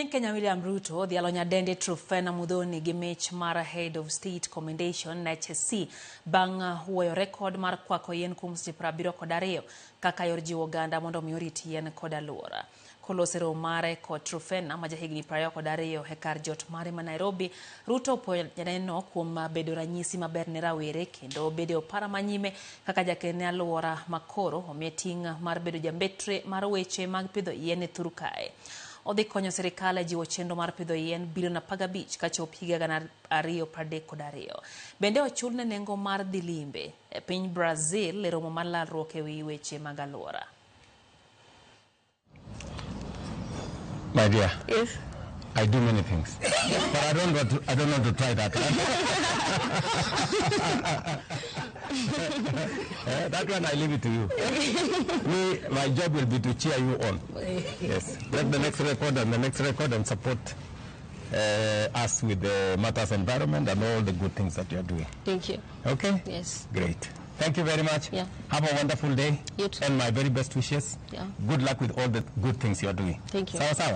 Jatend Kenya William Ruto, odhialo nyadende Truphena Muthoni gi mich mar Head of State Commendation HSC bang' wuoyo rekod mar kwako yien kuom seche 72 kaka yor jiwo oganda mondo omi orit yien kod alwora. Kolose romo mare kod Truphena ma jahigni 22 e kar jot mare ma Nairobi, Ruto opuoyo janeno kuom bedo ranyisi maber ne rawere kendo bedo opara manyime kaka jaked ne alwora makoro omiye ting' mar bedo jambetre mar weche mag pidho yien e thur kae. Odhi konyo serikal jiwo chenro mar pidho yien bilion 15 kachop higa 2032. Bende ochulne nengo mar dhi limbe e piny Brazil e romo mar lalruok e wi weche mag alwora. My dear, yes, I do many things, but I don't want to try that. That one I leave it to you. Me, my job will be to cheer you on. Yes, let the next record and support us with the matters environment and all the good things that you are doing. thank you. Okay? Yes. Great. Thank you very much. Yeah. Have a wonderful day. You too. And my very best wishes. Yeah. Good luck with all the good things you are doing. Thank you. Sawa sawa.